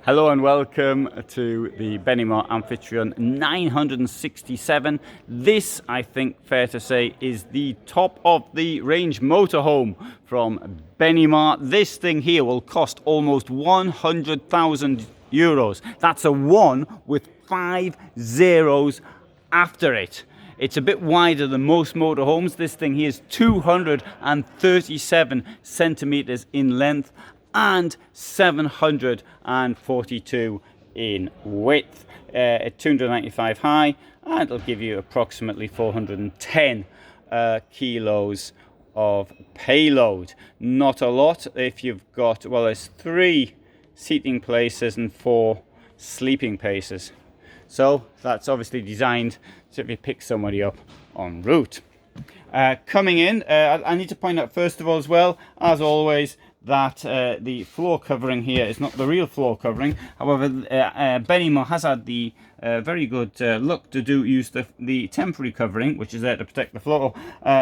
Hello and welcome to the Benimar Amphitryon 967. This, I think, fair to say, is the top of the range motorhome from Benimar. This thing here will cost almost 100,000 euros. That's a 1 with 5 zeros after it. It's a bit wider than most motorhomes. This thing here is 237 centimeters in length and 742 in width, at 295 high, and it'll give you approximately 410 kilos of payload. Not a lot if you've got, well, there's 3 seating places and 4 sleeping places. So that's obviously designed so if you pick somebody up en route. Coming in, I need to point out first of all as well, as always, that the floor covering here is not the real floor covering. However, Benimar has had the very good luck to use the temporary covering, which is there to protect the floor,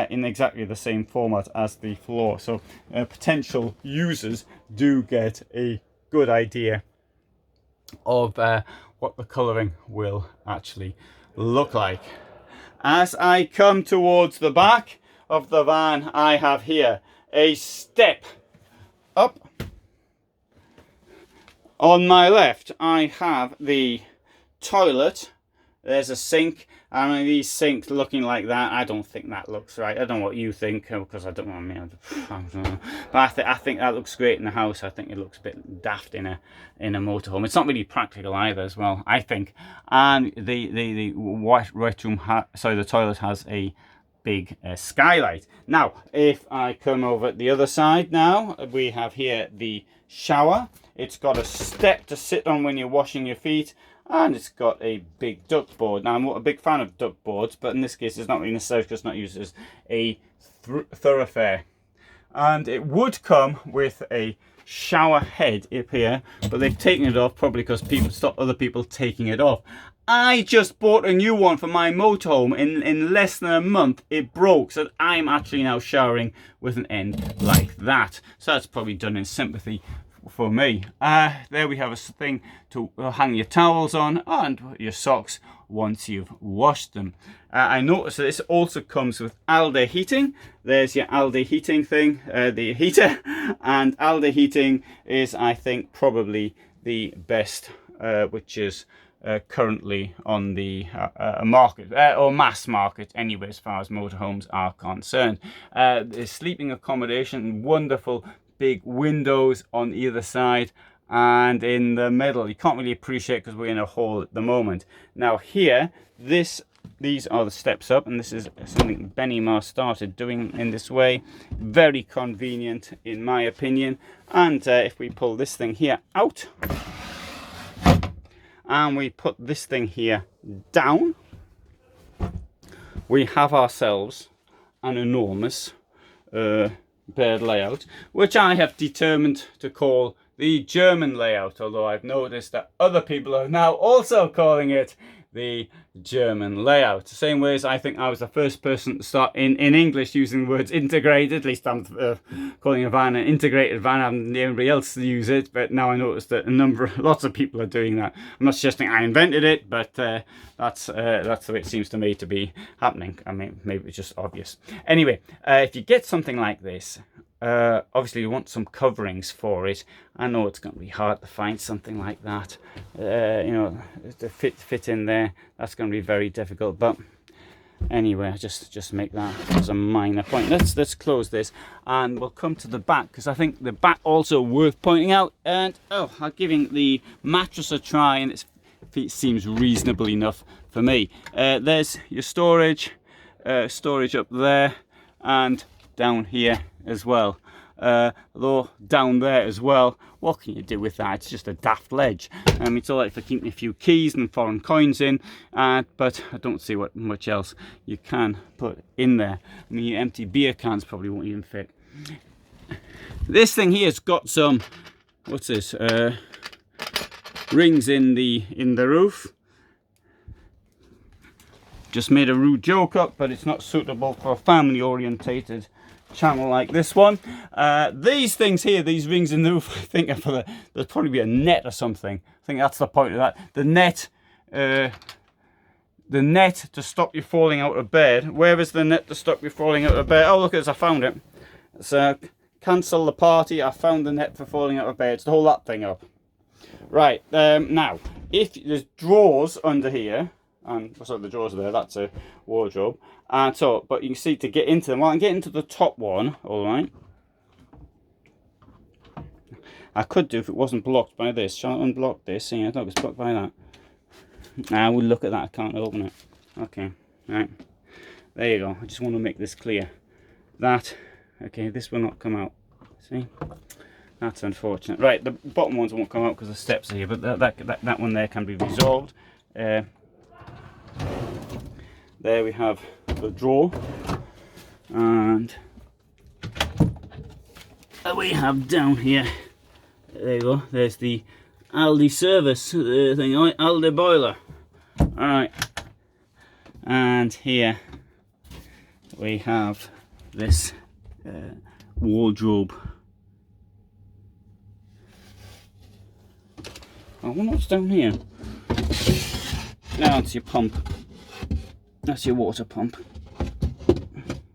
in exactly the same format as the floor. So potential users do get a good idea of what the colouring will actually look like. As I come towards the back of the van, I have here a step up. On my left, I have the toilet. There's a sink, and these sinks looking like that, I don't think that looks right. I don't know what you think, because I don't know. But I think that looks great in the house. I think it looks a bit daft in a motorhome. It's not really practical either, as well, I think. And the right room, the toilet has a big skylight. Now, if I come over the other side now, we have here the shower. It's got a step to sit on when you're washing your feet, and it's got a big duct board. Now, I'm not a big fan of duct boards, but in this case it's not really necessary because it's not used as a thoroughfare. And it would come with a shower head up here, but they've taken it off probably because people stop other people taking it off. I just bought a new one for my motorhome. In less than a month it broke, so I'm actually now showering with an end like that. So that's probably done in sympathy for me. There we have a thing to hang your towels on and your socks once you've washed them. I noticed that this also comes with Alde heating. There's your Alde heating thing, the heater, and Alde heating is, I think, probably the best, which is currently on the market, or mass market anyway, as far as motorhomes are concerned. The sleeping accommodation, wonderful big windows on either side, and in the middle you can't really appreciate because we're in a hall at the moment. Now here, these are the steps up, and this is something Benimar started doing in this way. Very convenient in my opinion. And if we pull this thing here out and we put this thing here down, we have ourselves an enormous bed layout, which I have determined to call the German layout, although I've noticed that other people are now also calling it the German layout. The same way as I think I was the first person to start in English using the words integrated. At least I'm calling a van an integrated van. I haven't anybody else use it, but now I noticed that lots of people are doing that. I'm not suggesting I invented it, but that's the way it seems to me to be happening. I mean, maybe it's just obvious. Anyway, if you get something like this, obviously you want some coverings for it. I know it's going to be hard to find something like that, you know, to fit in there. That's going to be very difficult, but anyway, just make that as a minor point. Let's close this and we'll come to the back, because I think the back also worth pointing out. And I'm giving the mattress a try, and it seems reasonable enough for me. There's your storage up there and down here as well. Although down there as well, what can you do with that? It's just a daft ledge. It's all right for keeping a few keys and foreign coins in, but I don't see what much else you can put in there. I mean, your empty beer cans probably won't even fit. This thing here's got some, what's this, rings in the roof. Just made a rude joke up, but it's not suitable for a family orientated channel like this one. These things here, these rings in the roof, I think are for there'll probably be a net or something. I think that's the point of that. The net to stop you falling out of bed. Where is the net to stop you falling out of bed? Oh, look, as I found it. So cancel the party. I found the net for falling out of bed. It's to hold that thing up. Right, now, if there's drawers under here, and sorry, the drawers are there, that's a wardrobe. And so, but you can see to get into them, well, I can get into the top one, all right. I could do if it wasn't blocked by this. Shall I unblock this? Yeah, I thought it was blocked by that. Now we'll look at that. I can't open it. Okay, right. There you go. I just want to make this clear. That, okay, this will not come out. See? That's unfortunate. Right, the bottom ones won't come out because the steps are here, but that one there can be resolved. There we have the drawer, and we have down here. There you go. There's the Aldi service thing, Aldi boiler. All right, and here we have this wardrobe. I wonder what's down here. Now that's your pump. That's your water pump.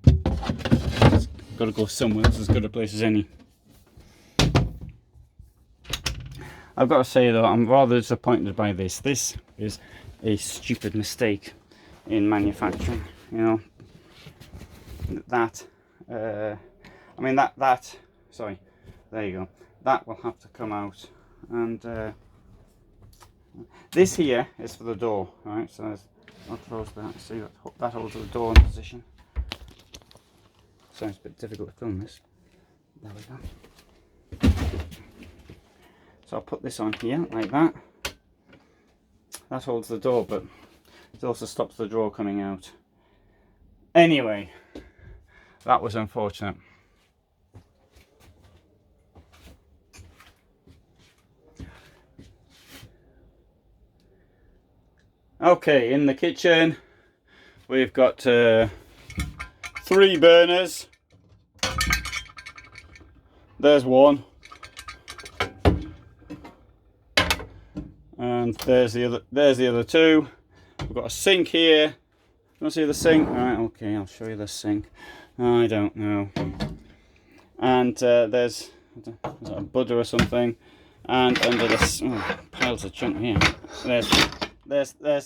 It's got to go somewhere. It's as good a place as any. I've got to say though, I'm rather disappointed by this. This is a stupid mistake in manufacturing. You know, I mean that. Sorry, there you go. That will have to come out, and this here is for the door. All right, so I'll close that. See that holds the door in position. Sounds a bit difficult to film this. There we go. So I'll put this on here like that. That holds the door, but it also stops the drawer coming out. Anyway, that was unfortunate. Okay, in the kitchen we've got 3 burners. There's one, and there's the other 2. We've got a sink here. You want to see the sink? All right, okay, I'll show you the sink. I don't know. And there's a Buddha or something, and under this piles of junk here. There's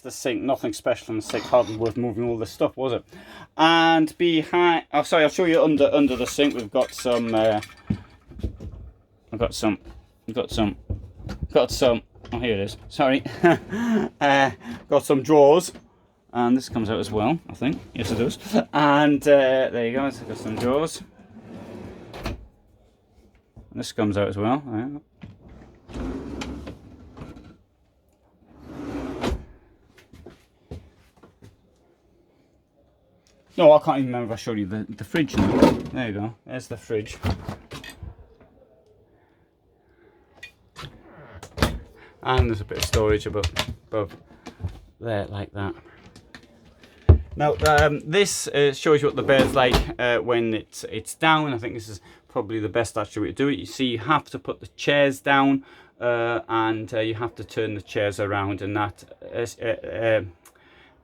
the sink. Nothing special in the sink. Hardly worth moving all this stuff, was it? And behind, oh sorry, I'll show you under the sink. We've got some. I've got some. Oh, here it is. Sorry. Got some drawers, and this comes out as well. I think. Yes, it does. And there you go. I've got some drawers. And this comes out as well. No, I can't even remember if I showed you the fridge now. There you go. There's the fridge. And there's a bit of storage above there, like that. Now, this shows you what the bed's like when it's down. I think this is probably the best actually way to do it. You see, you have to put the chairs down, and you have to turn the chairs around, and that.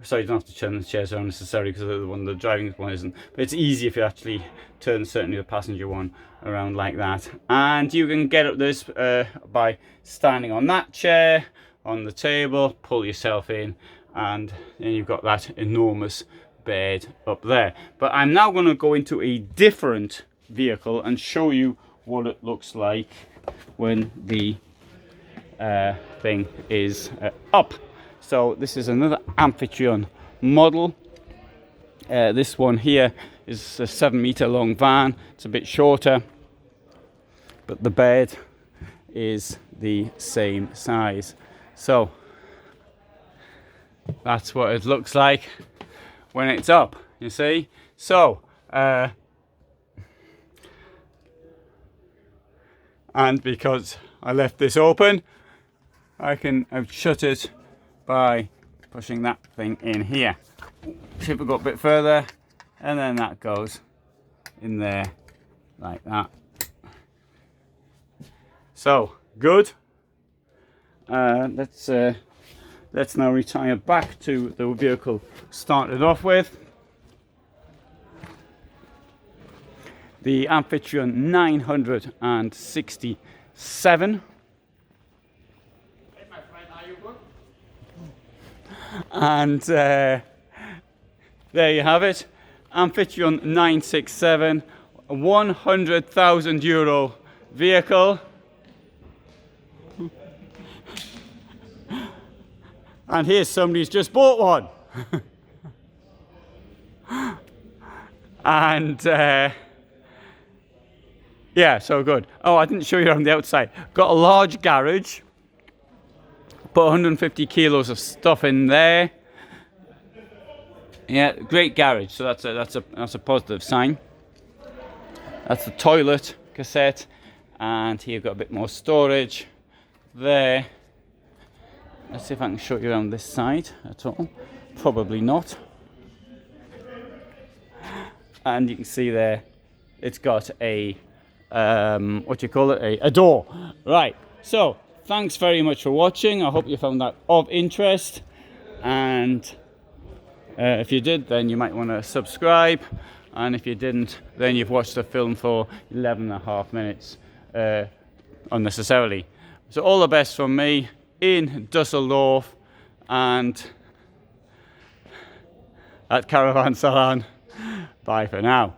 Sorry, you don't have to turn the chairs around necessarily because the driving one isn't. But it's easy if you actually turn certainly the passenger one around like that. And you can get up this by standing on that chair, on the table, pull yourself in, and then you've got that enormous bed up there. But I'm now going to go into a different vehicle and show you what it looks like when the thing is up. So this is another Amphitryon model. This one here is a 7-meter long van. It's a bit shorter, but the bed is the same size. So that's what it looks like when it's up, you see. So and because I left this open, I've shut it by pushing that thing in here. See if we go a bit further, and then that goes in there like that. So good. Let's now retire back to the vehicle started off with. The Amphitryon 967. Hey, my friend, are you good? And there you have it. Amphitryon 967, a €100,000 vehicle. And here's somebody's just bought one. And yeah, so good. Oh, I didn't show you on the outside. Got a large garage. Put 150 kilos of stuff in there. Yeah, great garage. So that's a positive sign. That's the toilet cassette, and here you've got a bit more storage there. Let's see if I can show you around this side at all. Probably not. And you can see there, it's got a what do you call it? A door. Right. So thanks very much for watching. I hope you found that of interest, and if you did, then you might want to subscribe, and if you didn't, then you've watched the film for 11.5 minutes unnecessarily. So all the best from me in Dusseldorf and at Caravan Salon. Bye for now.